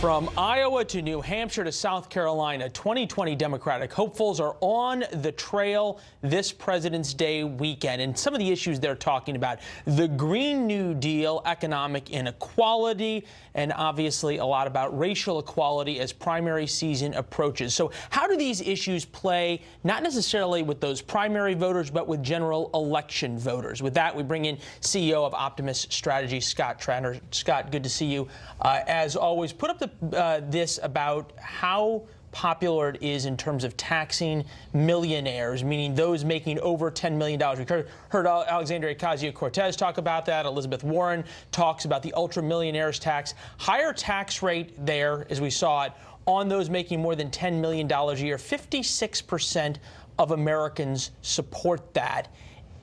From Iowa to New Hampshire to South Carolina, 2020 Democratic hopefuls are on the trail this President's Day weekend. And some of the issues they're talking about: the Green New Deal, economic inequality, and obviously a lot about racial equality as primary season approaches. So how do these issues play, not necessarily with those primary voters, but with general election voters? With that, we bring in CEO of Optimist Strategy, Scott Tranter. Scott, good to see you. As always, put up this about how popular it is in terms of taxing millionaires, meaning those making over $10 million. We heard Alexandria Ocasio-Cortez talk about that. Elizabeth Warren talks about the ultra millionaires tax. Higher tax rate there, as we saw it, on those making more than $10 million a year. 56% of Americans support that.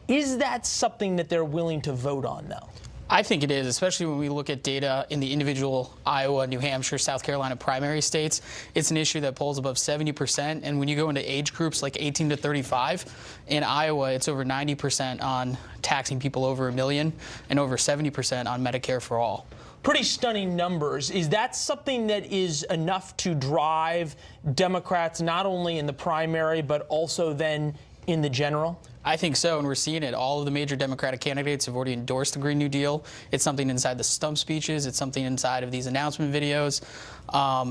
Is that something that they're willing to vote on, though? I think it is, especially when we look at data in the individual Iowa, New Hampshire, South Carolina primary states. It's an issue that polls above 70%. And when you go into age groups like 18 to 35, in Iowa, it's over 90% on taxing people over $1 million and over 70% on Medicare for all. Pretty stunning numbers. Is that something that is enough to drive Democrats not only in the primary, but also then in the general? I think so, and we're seeing it. All of the major Democratic candidates have already endorsed the Green New Deal. It's something inside the stump speeches. It's something inside of these announcement videos.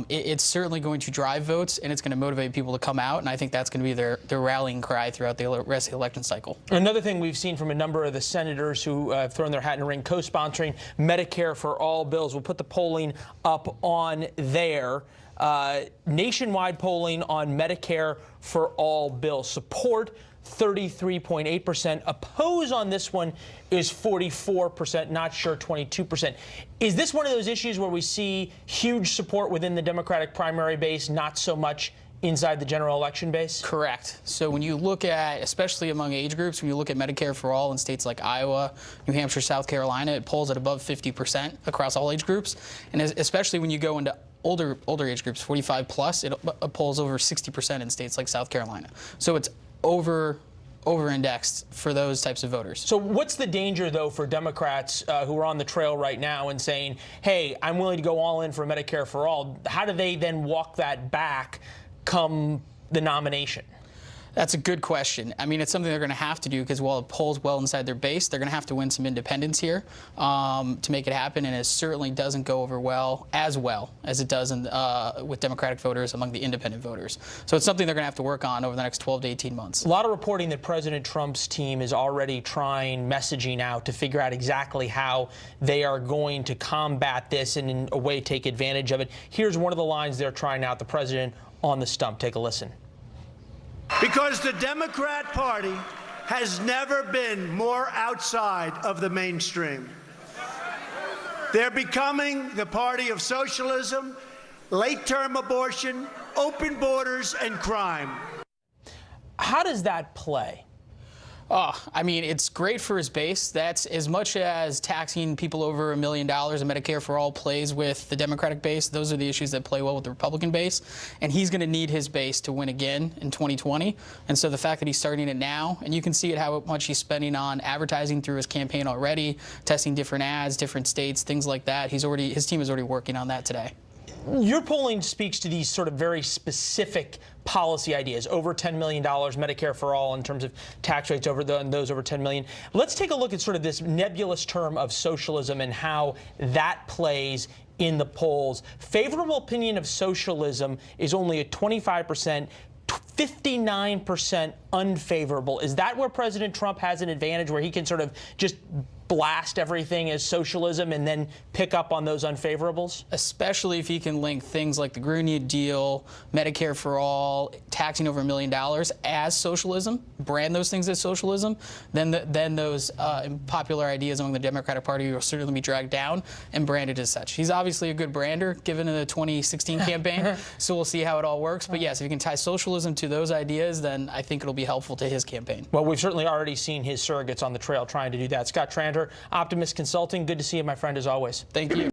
It's certainly going to drive votes, and it's going to motivate people to come out, and I think that's going to be their rallying cry throughout the rest of the election cycle. Another thing we've seen from a number of the senators who have thrown their hat in the ring, co-sponsoring Medicare for all bills. We'll put the polling up on there. Nationwide polling on Medicare for all bills. Support 33.8%. Oppose on this one is 44%, not sure 22%. Is this one of those issues where we see huge support within the Democratic primary base, not so much inside the general election base? Correct. So when you look at, especially among age groups, when you look at Medicare for all in states like Iowa, New Hampshire, South Carolina, it polls at above 50% across all age groups. And especially when you go into older age groups, 45 plus, it polls over 60% in states like South Carolina. So it's over-indexed for those types of voters. So what's the danger, though, for Democrats who are on the trail right now and saying, hey, I'm willing to go all in for Medicare for all? How do they then walk that back come the nomination? That's a good question. I mean, it's something they're going to have to do because while it polls well inside their base, they're going to have to win some independents here to make it happen, and it certainly doesn't go over well as it does with Democratic voters among the independent voters. So it's something they're going to have to work on over the next 12 to 18 months. A lot of reporting that President Trump's team is already trying messaging out to figure out exactly how they are going to combat this and in a way take advantage of it. Here's one of the lines they're trying out, the president on the stump. Take a listen. Because the Democrat Party has never been more outside of the mainstream. They're becoming the party of socialism, late-term abortion, open borders, and crime. How does that play? Oh, I mean, it's great for his base. That's as much as taxing people over $1 million and Medicare for all plays with the Democratic base. Those are the issues that play well with the Republican base. And he's going to need his base to win again in 2020. And so the fact that he's starting it now, and you can see it how much he's spending on advertising through his campaign already, testing different ads, different states, things like that. His team is already working on that today. Your polling speaks to these sort of very specific policy ideas, over $10 million, Medicare for all in terms of tax rates over those over $10 million. Let's take a look at sort of this nebulous term of socialism and how that plays in the polls. Favorable opinion of socialism is only at 25%. 59% unfavorable. Is that where President Trump has an advantage, where he can sort of just blast everything as socialism and then pick up on those unfavorables? Especially if he can link things like the Green New Deal, Medicare for all, taxing over $1 million as socialism, brand those things as socialism, then those popular ideas among the Democratic Party will certainly be dragged down and branded as such. He's obviously a good brander, given the 2016 campaign, so we'll see how it all works. But yes, if you can tie socialism to those ideas, then I think it'll be helpful to his campaign. Well, we've certainly already seen his surrogates on the trail trying to do that. Scott Tranter, Optimist Consulting, good to see you, my friend, as always. Thank you.